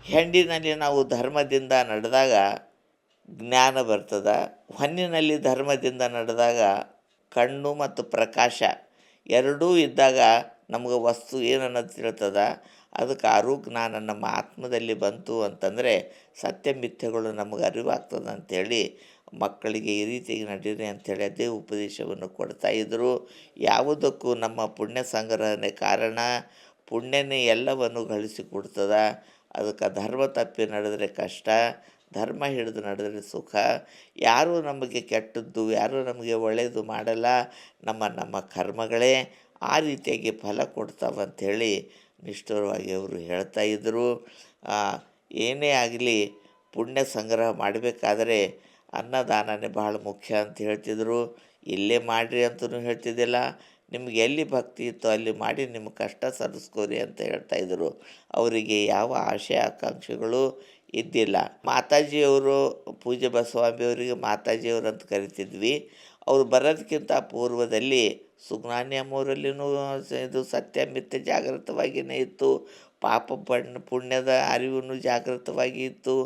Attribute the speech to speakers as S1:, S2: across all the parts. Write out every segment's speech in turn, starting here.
S1: ಹೆಂಡಿನಲ್ಲಿ ನಾವು ಧರ್ಮದಿಂದ ನಡೆದಾಗ ಜ್ಞಾನ ಬರ್ತದೆ. ಹೊನ್ನಿನಲ್ಲಿ ಧರ್ಮದಿಂದ ನಡೆದಾಗ ಕಣ್ಣು ಮತ್ತು ಪ್ರಕಾಶ ಎರಡೂ ಇದ್ದಾಗ ನಮ್ಗೆ ವಸ್ತು ಏನನ್ನೋದು ತಿಳ್ತದೆ. ಅದಕ್ಕೆ ಆರೂ ಜ್ಞಾನ ನಮ್ಮ ಆತ್ಮದಲ್ಲಿ ಬಂತು ಅಂತಂದರೆ ಸತ್ಯ ಮಿಥ್ಯಗಳು ನಮಗೆ ಅರಿವಾಗ್ತದೆ ಅಂಥೇಳಿ ಮಕ್ಕಳಿಗೆ ಈ ರೀತಿಯಾಗಿ ನಡೀರಿ ಅಂಥೇಳಿ ಅದೇ ಉಪದೇಶವನ್ನು ಕೊಡ್ತಾಯಿದ್ರು. ಯಾವುದಕ್ಕೂ ನಮ್ಮ ಪುಣ್ಯ ಸಂಗ್ರಹಣೆ ಕಾರಣ. ಪುಣ್ಯನೇ ಎಲ್ಲವನ್ನು ಗಳಿಸಿಕೊಡ್ತದೆ. ಅದಕ್ಕೆ ಧರ್ಮ ತಪ್ಪಿ ನಡೆದರೆ ಕಷ್ಟ, ಧರ್ಮ ಹಿಡಿದು ನಡೆದರೆ ಸುಖ. ಯಾರೂ ನಮಗೆ ಕೆಟ್ಟದ್ದು, ಯಾರೂ ನಮಗೆ ಒಳ್ಳೆಯದು ಮಾಡಲ್ಲ. ನಮ್ಮ ನಮ್ಮ ಕರ್ಮಗಳೇ ಆ ರೀತಿಯಾಗಿ ಫಲ ಕೊಡ್ತಾವಂಥೇಳಿ ನಿಷ್ಠುರವಾಗಿ ಅವರು ಹೇಳ್ತಾಯಿದ್ರು. ಏನೇ ಆಗಲಿ ಪುಣ್ಯ ಸಂಗ್ರಹ ಮಾಡಬೇಕಾದ್ರೆ ಅನ್ನದಾನನೇ ಭಾಳ ಮುಖ್ಯ ಅಂತ ಹೇಳ್ತಿದ್ರು. ಇಲ್ಲೇ ಮಾಡಿರಿ ಅಂತಲೂ ಹೇಳ್ತಿದ್ದಿಲ್ಲ. ನಿಮ್ಗೆ ಎಲ್ಲಿ ಭಕ್ತಿ ಇತ್ತೋ ಅಲ್ಲಿ ಮಾಡಿ ನಿಮ್ಮ ಕಷ್ಟ ಸರಿಸ್ಕೋರಿ ಅಂತ ಹೇಳ್ತಾಯಿದ್ರು. ಅವರಿಗೆ ಯಾವ ಆಶಯ ಆಕಾಂಕ್ಷೆಗಳು ಇದ್ದಿಲ್ಲ. ಮಾತಾಜಿಯವರು ಪೂಜ್ಯ ಬಸವಾಂಬಿಯವರಿಗೆ ಮಾತಾಜಿಯವರು ಅಂತ ಕರಿತಿದ್ವಿ. ಅವರು ಬರೋದಕ್ಕಿಂತ ಪೂರ್ವದಲ್ಲಿ ಸುಜ್ಞಾನಿ ಅಮ್ಮವರಲ್ಲಿನೂ ಇದು ಸತ್ಯ ಮಿಥ್ಯ ಜಾಗೃತವಾಗಿಯೇ ಇತ್ತು. ಪಾಪ ಪುಣ್ಯದ ಅರಿವು ಜಾಗೃತವಾಗಿ ಇತ್ತು.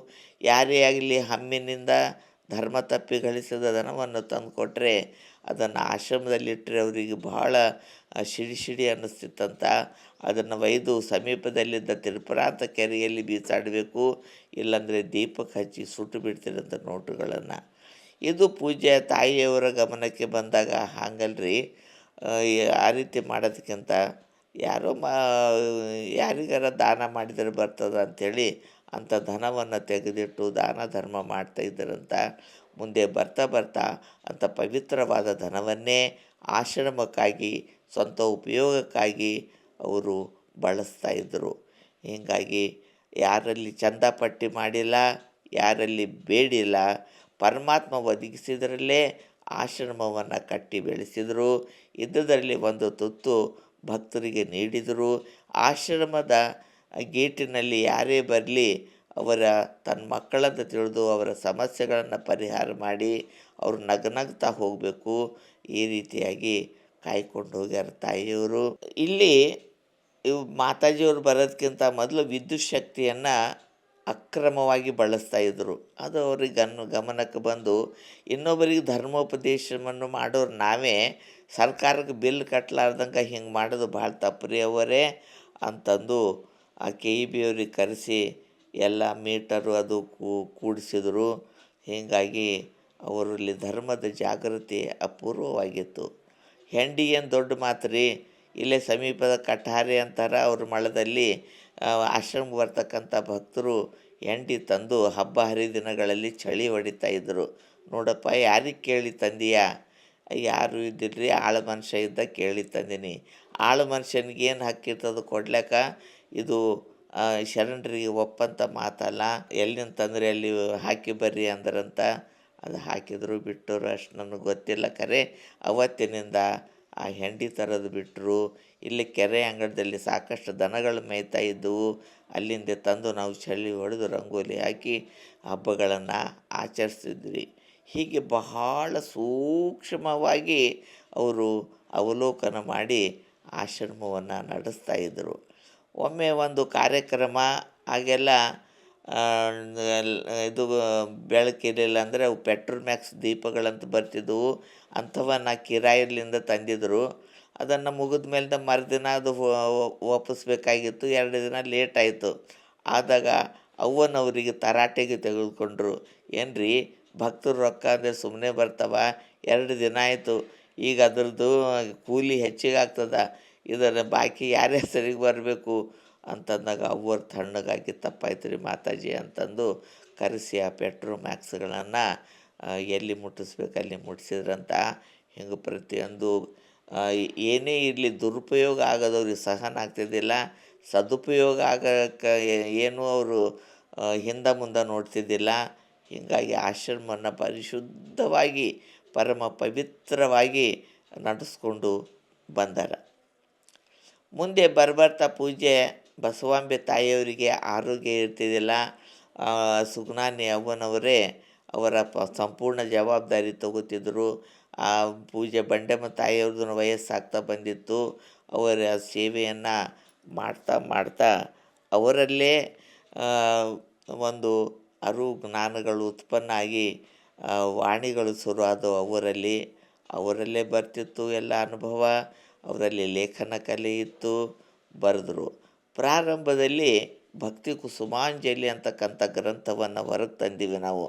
S1: ಯಾರೇ ಆಗಲಿ ಹಮ್ಮಿನಿಂದ ಧರ್ಮ ತಪ್ಪಿ ಗಳಿಸಿದ ಧನವನ್ನು ತಂದು ಕೊಟ್ಟರೆ ಅದನ್ನು ಆಶ್ರಮದಲ್ಲಿಟ್ಟರೆ ಅವರಿಗೆ ಬಹಳ ಸಿಡಿ ಅನ್ನಿಸ್ತಿತ್ತಂತ. ಅದನ್ನು ಒಯ್ದು ಸಮೀಪದಲ್ಲಿದ್ದ ತಿರುಪರಾಂತ ಕೆರೆಯಲ್ಲಿ ಬೀಸಾಡಬೇಕು, ಇಲ್ಲಾಂದರೆ ದೀಪಕ್ಕೆ ಹಚ್ಚಿ ಸುಟ್ಟು ಬಿಡ್ತಿರಂಥ ನೋಟುಗಳನ್ನು. ಇದು ಪೂಜ್ಯ ತಾಯಿಯವರ ಗಮನಕ್ಕೆ ಬಂದಾಗ ಹಾಗಲ್ರಿ, ಆ ರೀತಿ ಮಾಡೋದಕ್ಕಿಂತ ಯಾರೋ ಯಾರಿಗಾರ ದಾನ ಮಾಡಿದರೆ ಬರ್ತದೆ ಅಂಥೇಳಿ ಅಂಥ ಧನವನ್ನು ತೆಗೆದಿಟ್ಟು ದಾನ ಧರ್ಮ ಮಾಡ್ತಾಯಿದ್ದರಂತ. ಮುಂದೆ ಬರ್ತಾ ಬರ್ತಾ ಅಂಥ ಪವಿತ್ರವಾದ ಧನವನ್ನೇ ಆಶ್ರಮಕ್ಕಾಗಿ ಸ್ವಂತ ಉಪಯೋಗಕ್ಕಾಗಿ ಅವರು ಬಳಸ್ತಾಯಿದ್ದರು. ಹೀಗಾಗಿ ಯಾರಲ್ಲಿ ಚಂದಾಪಟ್ಟಿ ಮಾಡಿಲ್ಲ, ಯಾರಲ್ಲಿ ಬೇಡಿಲ್ಲ. ಪರಮಾತ್ಮ ಒದಗಿಸಿದರಲ್ಲೇ ಆಶ್ರಮವನ್ನು ಕಟ್ಟಿ ಬೆಳೆಸಿದರು. ಇದ್ದುದರಲ್ಲಿ ಒಂದು ತುತ್ತು ಭಕ್ತರಿಗೆ ನೀಡಿದರು. ಆಶ್ರಮದ ಗೇಟಿನಲ್ಲಿ ಯಾರೇ ಬರಲಿ ಅವರ ತನ್ನ ಮಕ್ಕಳಂತ ತಿಳಿದು ಅವರ ಸಮಸ್ಯೆಗಳನ್ನು ಪರಿಹಾರ ಮಾಡಿ ಅವರು ನಗ್ನಗ್ತಾ ಹೋಗಬೇಕು. ಈ ರೀತಿಯಾಗಿ ಕಾಯ್ಕೊಂಡು ಹೋಗ್ಯಾರ ತಾಯಿಯವರು. ಇಲ್ಲಿ ಇವು ಮಾತಾಜಿಯವರು ಬರೋದಕ್ಕಿಂತ ಮೊದಲು ವಿದ್ಯುತ್ ಶಕ್ತಿಯನ್ನು ಅಕ್ರಮವಾಗಿ ಬಳಸ್ತಾಯಿದ್ರು. ಅದು ಅವ್ರಿಗೆ ಗಮನಕ್ಕೆ ಬಂದು ಇನ್ನೊಬ್ಬರಿಗೆ ಧರ್ಮೋಪದೇಶವನ್ನು ಮಾಡೋರು ನಾವೇ, ಸರ್ಕಾರಕ್ಕೆ ಬಿಲ್ ಕಟ್ಟಲಾರ್ದಂಗೆ ಹಿಂಗೆ ಮಾಡೋದು ಭಾಳ ತಪ್ಪು ರೀ ಅವರೇ ಅಂತಂದು ಆ KEB ಅವ್ರಿಗೆ ಕರೆಸಿ ಎಲ್ಲ ಮೀಟರು ಅದು ಕೂಡಿಸಿದ್ರು. ಹೀಗಾಗಿ ಅವರಲ್ಲಿ ಧರ್ಮದ ಜಾಗೃತಿ ಅಪೂರ್ವವಾಗಿತ್ತು. ಹೆಂಡಿ ಏನು ದೊಡ್ಡ ಮಾತು ರೀ. ಇಲ್ಲೇ ಸಮೀಪದ ಕಠಾರೆ ಅಂತಾರೆ ಅವ್ರ ಮಳದಲ್ಲಿ ಆಶ್ರಮಕ್ಕೆ ಬರ್ತಕ್ಕಂಥ ಭಕ್ತರು ಹೆಂಡಿ ತಂದು ಹಬ್ಬ ಹರಿದಿನಗಳಲ್ಲಿ ಚಳಿ ಹೊಡಿತಾಯಿದ್ರು. ನೋಡಪ್ಪ ಯಾರಿಗೆ ಕೇಳಿ ತಂದೀಯಾ? ಯಾರು ಇದ್ದಿಲ್ಲ ರೀ, ಆಳು ಮನುಷ್ಯ ಇದ್ದ ಕೇಳಿ ತಂದೀನಿ. ಆಳು ಮನುಷ್ಯನಿಗೆ ಏನು ಹಕ್ಕಿರ್ತದೆ ಕೊಡ್ಲಿಕ್ಕ? ಇದು ಶರಣರಿಗೆ ಒಪ್ಪಂಥ ಮಾತಲ್ಲ. ಎಲ್ಲಿಂದ ತಂದರೆ ಅಲ್ಲಿ ಹಾಕಿ ಬರ್ರಿ ಅಂದ್ರಂತ. ಅದು ಹಾಕಿದ್ರು ಬಿಟ್ಟರು ಅಷ್ಟು ನನಗೆ ಗೊತ್ತಿಲ್ಲ. ಖರೆ ಅವತ್ತಿನಿಂದ ಆ ಹೆಂಡಿ ತರೋದು ಬಿಟ್ಟರು. ಇಲ್ಲಿ ಕೆರೆ ಅಂಗಳದಲ್ಲಿ ಸಾಕಷ್ಟು ದನಗಳು ಮೇಯ್ತಾ ಇದ್ದವು. ಅಲ್ಲಿಂದ ತಂದು ನಾವು ಚಳಿ ಹೊಡೆದು ರಂಗೋಲಿ ಹಾಕಿ ಹಬ್ಬಗಳನ್ನು ಆಚರಿಸ್ತಿದ್ವಿ. ಹೀಗೆ ಬಹಳ ಸೂಕ್ಷ್ಮವಾಗಿ ಅವರು ಅವಲೋಕನ ಮಾಡಿ ಆಶ್ರಮವನ್ನು ನಡೆಸ್ತಾಯಿದ್ರು. ಒಮ್ಮೆ ಒಂದು ಕಾರ್ಯಕ್ರಮ ಹಾಗೆಲ್ಲ ಇದು ಬೆಳಕಿರಲಿಲ್ಲ ಅಂದರೆ ಅವು ಪೆಟ್ರೋಮ್ಯಾಕ್ಸ್ ದೀಪಗಳಂತ ಬರ್ತಿದ್ದವು. ಅಂಥವನ್ನು ಕಿರಾಯಿಲಿಂದ ತಂದಿದ್ದರು. ಅದನ್ನು ಮುಗಿದ ಮೇಲೆ ಮರುದಿನ ಅದು ವಾಪಸ್ಬೇಕಾಗಿತ್ತು. 2 ದಿನ ಲೇಟ್ ಆಯಿತು. ಆದಾಗ ಅವ್ವನವರಿಗೆ ತರಾಟೆಗೆ ತೆಗೆದುಕೊಂಡ್ರು. ಏನು ರೀ ಭಕ್ತರು ರೊಕ್ಕ ಅಂದರೆ ಸುಮ್ಮನೆ ಬರ್ತಾವ? 2 ದಿನ ಆಯಿತು, ಈಗ ಅದ್ರದ್ದು ಕೂಲಿ ಹೆಚ್ಚಿಗೆ ಆಗ್ತದೆ, ಇದರ ಬಾಕಿ ಯಾರ ಹೆಸರಿಗೆ ಬರಬೇಕು ಅಂತಂದಾಗ ಅವ್ವರು ತಣ್ಣಗಾಗಿ ತಪ್ಪಾಯ್ತು ರೀ ಮಾತಾಜಿ ಅಂತಂದು ಕರೆಸಿ ಆ ಪೆಟ್ರೋಮ್ಯಾಕ್ಸ್ಗಳನ್ನು ಎಲ್ಲಿ ಮುಟ್ಟಿಸ್ಬೇಕು ಅಲ್ಲಿ ಮುಟ್ಟಿಸಿದ್ರಂತ. ಹಿಂಗೆ ಪ್ರತಿಯೊಂದು ಏನೇ ಇರಲಿ ದುರುಪಯೋಗ ಆಗೋದವ್ರಿಗೆ ಸಹನ ಆಗ್ತಿದ್ದಿಲ್ಲ. ಸದುಪಯೋಗ ಆಗೋಕ್ಕೆ ಏನೂ ಅವರು ಹಿಂದೆ ಮುಂದೆ ನೋಡ್ತಿದ್ದಿಲ್ಲ. ಹೀಗಾಗಿ ಆಶ್ರಮವನ್ನು ಪರಿಶುದ್ಧವಾಗಿ ಪರಮ ಪವಿತ್ರವಾಗಿ ನಡೆಸ್ಕೊಂಡು ಬಂದಾರ. ಮುಂದೆ ಬರ್ತಾ ಪೂಜೆ ಬಸವಾಂಬೆ ತಾಯಿಯವರಿಗೆ ಆರೋಗ್ಯ ಇರ್ತಿದ್ದಿಲ್ಲ. ಸುಜ್ಞಾನಿ ಅವ್ವನವರೇ ಅವರ ಸಂಪೂರ್ಣ ಜವಾಬ್ದಾರಿ ತಗೋತಿದ್ದರು. ಆ ಪೂಜೆ ಬಂಡೆಮ್ಮ ತಾಯಿಯವ್ರದ್ದು ವಯಸ್ಸಾಗ್ತಾ ಬಂದಿತ್ತು. ಅವರ ಸೇವೆಯನ್ನು ಮಾಡ್ತಾ ಅವರಲ್ಲೇ ಆ, ಒಂದು ಅರಿವು ಜ್ಞಾನಗಳು ಉತ್ಪನ್ನ ಆಗಿ ವಾಣಿಗಳು ಶುರು ಆದವು ಅವರಲ್ಲೇ ಬರ್ತಿತ್ತು ಎಲ್ಲ ಅನುಭವ. ಅವರಲ್ಲಿ ಲೇಖನ ಕಲೆ ಇತ್ತು, ಬರೆದರು. ಪ್ರಾರಂಭದಲ್ಲಿ ಭಕ್ತಿ ಕುಸುಮಾಂಜಲಿ ಅಂತಕ್ಕಂಥ ಗ್ರಂಥವನ್ನು ಹೊರಗೆ ತಂದೀವಿ ನಾವು.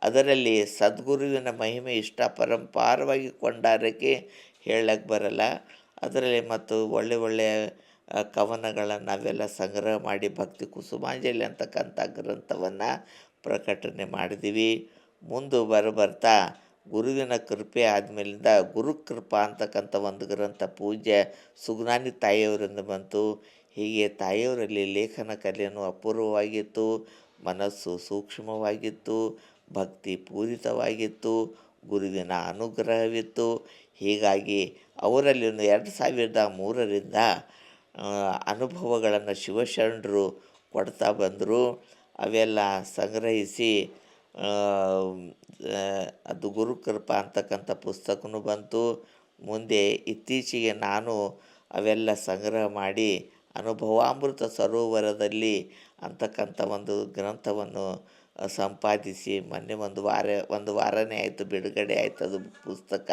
S1: ಅದರಲ್ಲಿ ಸದ್ಗುರುವಿನ ಮಹಿಮೆ ಇಷ್ಟ ಪರಂಪಾರವಾಗಿ ಕೊಂಡಾರಕ್ಕೆ ಹೇಳಕ್ಕೆ ಬರಲ್ಲ. ಅದರಲ್ಲಿ ಮತ್ತು ಒಳ್ಳೆಯ ಕವನಗಳನ್ನು ನಾವೆಲ್ಲ ಸಂಗ್ರಹ ಮಾಡಿ ಭಕ್ತಿ ಕುಸುಮಾಂಜಲಿ ಅಂತಕ್ಕಂಥ ಗ್ರಂಥವನ್ನು ಪ್ರಕಟಣೆ ಮಾಡಿದ್ದೀವಿ. ಮುಂದೆ ಬರ್ತಾ ಗುರುವಿನ ಕೃಪೆ ಆದಮೇಲಿಂದ ಗುರುಕೃಪಾ ಅಂತಕ್ಕಂಥ ಒಂದು ಗ್ರಂಥ ಪೂಜ್ಯ ಸುಜ್ಞಾನಿ ತಾಯಿಯವರಿಂದ ಬಂತು. ಹೀಗೆ ತಾಯಿಯವರಲ್ಲಿ ಲೇಖನ ಕಲೆಯನ್ನು ಅಪೂರ್ವವಾಗಿತ್ತು, ಮನಸ್ಸು ಸೂಕ್ಷ್ಮವಾಗಿತ್ತು, ಭಕ್ತಿ ಪೂರಿತವಾಗಿತ್ತು, ಗುರುವಿನ ಅನುಗ್ರಹವಿತ್ತು. ಹೀಗಾಗಿ ಅವರಲ್ಲಿ 2003ರಿಂದ ಅನುಭವಗಳನ್ನು ಶಿವಶರಣರು ಕೊಡ್ತಾ ಬಂದರು. ಅವೆಲ್ಲ ಸಂಗ್ರಹಿಸಿ ಅದು ಗುರುಕೃಪಾ ಅಂತಕ್ಕಂಥ ಪುಸ್ತಕನೂ ಬಂತು. ಮುಂದೆ ಇತ್ತೀಚೆಗೆ ನಾನು ಅವೆಲ್ಲ ಸಂಗ್ರಹ ಮಾಡಿ ಅನುಭವಾಮೃತ ಸರೋವರದಲ್ಲಿ ಅಂತಕ್ಕಂಥ ಒಂದು ಗ್ರಂಥವನ್ನು ಸಂಪಾದಿಸಿ ಮೊನ್ನೆ ಒಂದು ವಾರನೇ ಆಯಿತು ಬಿಡುಗಡೆ ಆಯಿತು ಅದು ಪುಸ್ತಕ.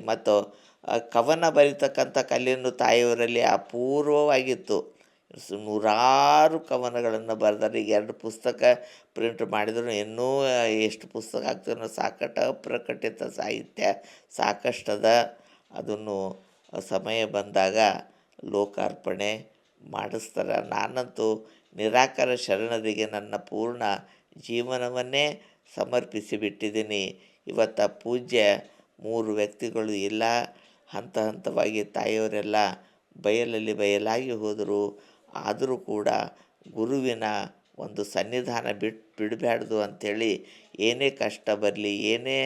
S1: ಮತ್ತು ಕವನ ಬರೀತಕ್ಕಂಥ ಕಲೆಯನ್ನು ತಾಯಿಯವರಲ್ಲಿ ಅಪೂರ್ವವಾಗಿತ್ತು. ನೂರಾರು ಕವನಗಳನ್ನು ಬರೆದಾರೆ. ಈಗ 2 ಪುಸ್ತಕ ಪ್ರಿಂಟ್ ಮಾಡಿದ್ರು, ಇನ್ನೂ ಎಷ್ಟು ಪುಸ್ತಕ ಆಗ್ತದೆ, ಸಾಕಷ್ಟು ಅಪ್ರಕಟಿತ ಸಾಹಿತ್ಯ ಸಾಕಷ್ಟದ. ಅದನ್ನು ಸಮಯ ಬಂದಾಗ ಲೋಕಾರ್ಪಣೆ ಮಾಡಿಸ್ತಾರೆ. ನಾನಂತೂ ನಿರಾಕಾರ ಶರಣರಿಗೆ ನನ್ನ ಪೂರ್ಣ ಜೀವನವನ್ನೇ ಸಮರ್ಪಿಸಿ ಬಿಟ್ಟಿದ್ದೀನಿ. ಇವತ್ತು ಪೂಜ್ಯ 3 ವ್ಯಕ್ತಿಗಳು ಇಲ್ಲ. ಹಂತವಾಗಿ ತಾಯಿಯವರೆಲ್ಲ ಬಯಲಾಗಿ ಹೋದರು. ಆದರೂ ಕೂಡ ಗುರುವಿನ ಒಂದು ಸನ್ನಿಧಾನ ಬಿಡಬಾರ್ದು ಅಂಥೇಳಿ ಏನೇ ಕಷ್ಟ ಬರಲಿ, ಏನೇ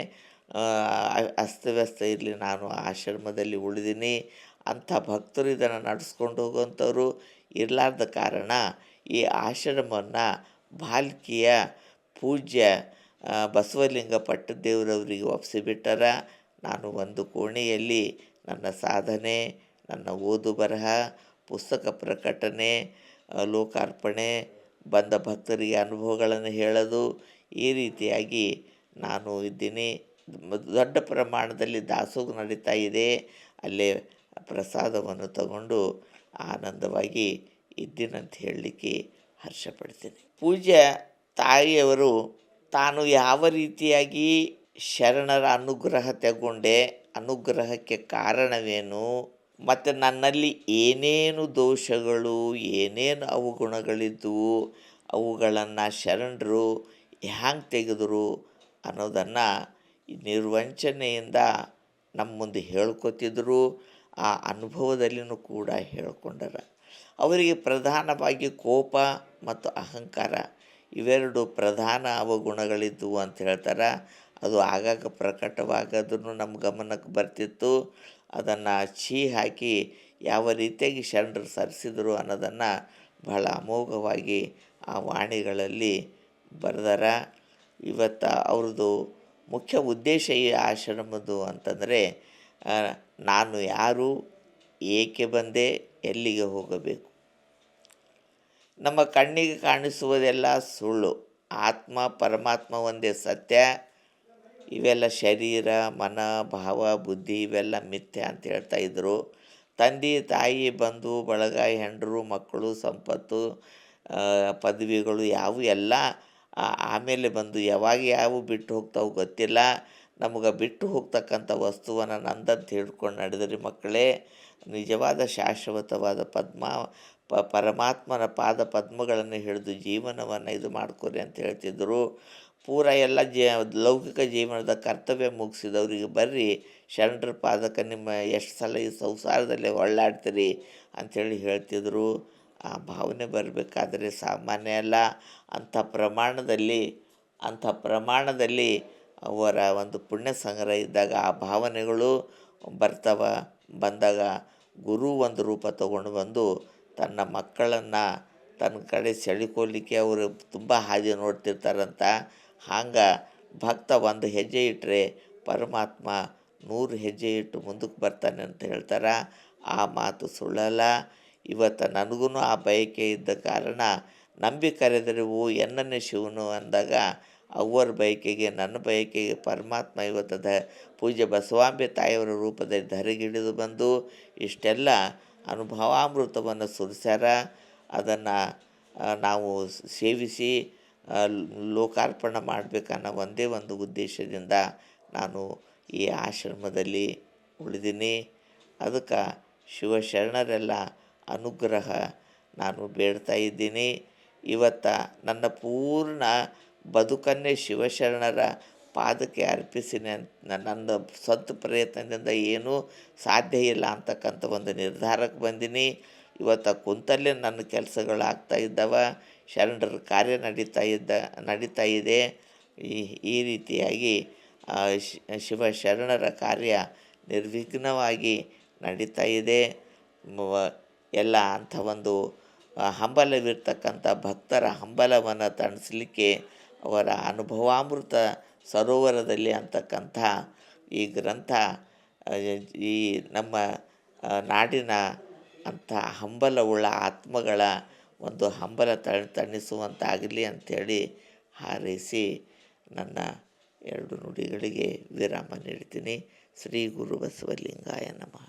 S1: ಅಸ್ತವ್ಯಸ್ತ ಇರಲಿ, ನಾನು ಆಶ್ರಮದಲ್ಲಿ ಉಳಿದೀನಿ. ಅಂಥ ಭಕ್ತರು ಇದನ್ನು ನಡೆಸ್ಕೊಂಡು ಹೋಗುವಂಥವ್ರು ಇರಲಾರ್ದ ಕಾರಣ ಈ ಆಶ್ರಮವನ್ನು ಭಾಲ್ಕಿಯ ಪೂಜ್ಯ ಬಸವಲಿಂಗ ಪಟ್ಟದೇವರವರಿಗೆ ಒಪ್ಪಿಸಿಬಿಟ್ಟಾರ. ನಾನು ಒಂದು ಕೋಣೆಯಲ್ಲಿ ನನ್ನ ಸಾಧನೆ, ನನ್ನ ಓದು ಬರಹ, ಪುಸ್ತಕ ಪ್ರಕಟಣೆ, ಲೋಕಾರ್ಪಣೆ, ಬಂದ ಭಕ್ತರಿಗೆ ಅನುಭವಗಳನ್ನು ಹೇಳೋದು, ಈ ರೀತಿಯಾಗಿ ನಾನು ಇದ್ದೀನಿ. ದೊಡ್ಡ ಪ್ರಮಾಣದಲ್ಲಿ ದಾಸೋಹ ನಡೀತಾ ಇದೆ. ಅಲ್ಲೇ ಪ್ರಸಾದವನ್ನು ತಗೊಂಡು ಆನಂದವಾಗಿ ಇದ್ದೀನಂತ ಹೇಳಲಿಕ್ಕೆ ಹರ್ಷಪಡ್ತೀನಿ. ಪೂಜ್ಯ ತಾಯಿಯವರು ತಾನು ಯಾವ ರೀತಿಯಾಗಿ ಶರಣರ ಅನುಗ್ರಹ ತಗೊಂಡೆ, ಅನುಗ್ರಹಕ್ಕೆ ಕಾರಣವೇನು, ಮತ್ತು ನನ್ನಲ್ಲಿ ಏನೇನು ದೋಷಗಳು, ಏನೇನು ಅವಗುಣಗಳಿದ್ದವು, ಅವುಗಳನ್ನು ಶರಣರು ಹ್ಯಾಂಗೆ ತೆಗೆದರು ಅನ್ನೋದನ್ನು ನಿರ್ವಂಚನೆಯಿಂದ ನಮ್ಮ ಮುಂದೆ ಹೇಳ್ಕೊತಿದ್ರು. ಆ ಅನುಭವದಲ್ಲಿನೂ ಕೂಡ ಹೇಳ್ಕೊಂಡಾರ. ಅವರಿಗೆ ಪ್ರಧಾನವಾಗಿ ಕೋಪ ಮತ್ತು ಅಹಂಕಾರ ಇವೆರಡು ಪ್ರಧಾನ ಅವಗುಣಗಳಿದ್ದವು ಅಂತ ಹೇಳ್ತಾರೆ. ಅದು ಆಗಾಗ ಪ್ರಕಟವಾಗೋದನ್ನು ನಮ್ಮ ಗಮನಕ್ಕೆ ಬರ್ತಿತ್ತು. ಅದನ್ನು ಹಾಕಿ ಯಾವ ರೀತಿಯಾಗಿ ಶರಣರು ಸರಿಸಿದರು ಅನ್ನೋದನ್ನು ಬಹಳ ಅಮೋಘವಾಗಿ ಆ ವಾಣಿಗಳಲ್ಲಿ ಬರೆದಾರ. ಇವತ್ತು ಅವ್ರದ್ದು ಮುಖ್ಯ ಉದ್ದೇಶ ಈ ಆಶ್ರಮದ್ದು ಅಂತಂದರೆ, ನಾನು ಯಾರು, ಏಕೆ ಬಂದೆ, ಎಲ್ಲಿಗೆ ಹೋಗಬೇಕು. ನಮ್ಮ ಕಣ್ಣಿಗೆ ಕಾಣಿಸುವುದೆಲ್ಲ ಸುಳ್ಳು, ಆತ್ಮ ಪರಮಾತ್ಮ ಒಂದೇ ಸತ್ಯ. ಇವೆಲ್ಲ ಶರೀರ, ಮನ, ಭಾವ, ಬುದ್ಧಿ ಇವೆಲ್ಲ ಮಿಥ್ಯ ಅಂತ ಹೇಳ್ತಾಯಿದ್ರು. ತಂದೆ ತಾಯಿ, ಬಂಧು ಬಳಗ, ಹೆಂಡರು ಮಕ್ಕಳು, ಸಂಪತ್ತು, ಪದವಿಗಳು ಯಾವು ಎಲ್ಲ ಆಮೇಲೆ ಬಂದು ಯಾವಾಗ ಯಾವ ಬಿಟ್ಟು ಹೋಗ್ತಾವೆ ಗೊತ್ತಿಲ್ಲ. ನಮಗೆ ಬಿಟ್ಟು ಹೋಗ್ತಕ್ಕಂಥ ವಸ್ತುವನ್ನು ನಂದಂತ ಹಿಡ್ಕೊಂಡು ನಡೆದ್ರಿ ಮಕ್ಕಳೇ. ನಿಜವಾದ ಶಾಶ್ವತವಾದ ಪರಮಾತ್ಮನ ಪಾದ ಪದ್ಮಗಳನ್ನು ಹಿಡಿದು ಜೀವನವನ್ನು ಇದು ಮಾಡ್ಕೊರಿ ಅಂತ ಹೇಳ್ತಿದ್ದರು. ಪೂರ ಎಲ್ಲ ಲೌಕಿಕ ಜೀವನದ ಕರ್ತವ್ಯ ಮುಗಿಸಿದವ್ರಿಗೆ ಬರ್ರಿ ಶರಣರ ಪಾದಕ್ಕೆ ನಿಮ್ಮ ಎಷ್ಟು ಸಲ ಈ ಸಂಸಾರದಲ್ಲಿ ಒಳ್ಳಾಡ್ತೀರಿ ಅಂಥೇಳಿ ಹೇಳ್ತಿದ್ರು. ಆ ಭಾವನೆ ಬರಬೇಕಾದ್ರೆ ಸಾಮಾನ್ಯ ಅಲ್ಲ. ಅಂಥ ಪ್ರಮಾಣದಲ್ಲಿ ಅವರ ಒಂದು ಪುಣ್ಯ ಸಂಗ್ರಹ ಇದ್ದಾಗ ಆ ಭಾವನೆಗಳು ಬಂದಾಗ ಗುರು ಒಂದು ರೂಪ ತಗೊಂಡು ಬಂದು ತನ್ನ ಮಕ್ಕಳನ್ನು ತನ್ನ ಕಡೆ ಸೆಳೆಕೊಳ್ಳಿಕ್ಕೆ ಅವರು ತುಂಬ ಹಾದಿ ನೋಡ್ತಿರ್ತಾರಂತ. ಹಂಗೆ ಭಕ್ತ ಒಂದು ಹೆಜ್ಜೆ ಇಟ್ಟರೆ ಪರಮಾತ್ಮ 100 ಹೆಜ್ಜೆ ಇಟ್ಟು ಮುಂದಕ್ಕೆ ಬರ್ತಾನೆ ಅಂತ ಹೇಳ್ತಾರೆ. ಆ ಮಾತು ಸುಳ್ಳಲ್ಲ. ಇವತ್ತು ನನಗೂ ಆ ಬಯಕೆ ಇದ್ದ ಕಾರಣ ನಂಬಿ ಕರೆದರಿವು ಎನ್ನನ್ನು ಶಿವನು ಅಂದಾಗ ಅವ್ವರ ಬಯಕೆಗೆ ನನ್ನ ಬಯಕೆಗೆ ಪರಮಾತ್ಮ ಇವತ್ತದ ಪೂಜ್ಯ ಬಸವಾಂಬೆ ತಾಯಿಯವರ ರೂಪದಲ್ಲಿ ಧರೆಗಿಳಿದು ಬಂದು ಇಷ್ಟೆಲ್ಲ ಅನುಭವಾಮೃತವನ್ನು ಸುರಿಸ್ಯಾರ. ಅದನ್ನು ನಾವು ಸೇವಿಸಿ ಲೋಕಾರ್ಪಣೆ ಮಾಡಬೇಕನ್ನೋ ಒಂದೇ ಒಂದು ಉದ್ದೇಶದಿಂದ ನಾನು ಈ ಆಶ್ರಮದಲ್ಲಿ ಉಳಿದೀನಿ. ಅದಕ್ಕೆ ಶಿವಶರಣರೆಲ್ಲ ಅನುಗ್ರಹ ನಾನು ಬೇಡ್ತಾ ಇದ್ದೀನಿ. ಇವತ್ತು ನನ್ನ ಪೂರ್ಣ ಬದುಕನ್ನೇ ಶಿವಶರಣರ ಪಾದಕ್ಕೆ ಅರ್ಪಿಸಿನಿ ನನ್ನ ಸ್ವಂತ ಪ್ರಯತ್ನದಿಂದ ಏನೂ ಸಾಧ್ಯ ಇಲ್ಲ ಅಂತಕ್ಕಂಥ ಒಂದು ನಿರ್ಧಾರಕ್ಕೆ ಬಂದೀನಿ. ಇವತ್ತು ಕುಂತಲ್ಲೇ ನನ್ನ ಕೆಲಸಗಳಾಗ್ತಾ ಇದ್ದಾವೆ, ಶರಣರ ಕಾರ್ಯ ನಡೀತಾ ಇದೆ. ಈ ರೀತಿಯಾಗಿ ಶಿವಶರಣರ ಕಾರ್ಯ ನಿರ್ವಿಘ್ನವಾಗಿ ನಡೀತಾ ಇದೆ. ಎಲ್ಲ ಅಂಥ ಒಂದು ಹಂಬಲವಿರ್ತಕ್ಕಂಥ ಭಕ್ತರ ಹಂಬಲವನ್ನು ತಣಿಸಲಿಕ್ಕೆ ಅವರ ಅನುಭವಾಮೃತ ಸರೋವರದಲ್ಲಿ ಅಂತಕ್ಕಂಥ ಈ ಗ್ರಂಥ ಈ ನಮ್ಮ ನಾಡಿನ ಅಂಥ ಹಂಬಲವುಳ್ಳ ಆತ್ಮಗಳ ಒಂದು ಹಂಬಲ ತಣಿಸುವಂತಾಗಲಿ ಅಂಥೇಳಿ ಹಾರೈಸಿ ನನ್ನ 2 ನುಡಿಗಳಿಗೆ ವಿರಾಮ ನೀಡ್ತೀನಿ. ಶ್ರೀ ಗುರು ಬಸವಲಿಂಗಾಯ ನಮಃ.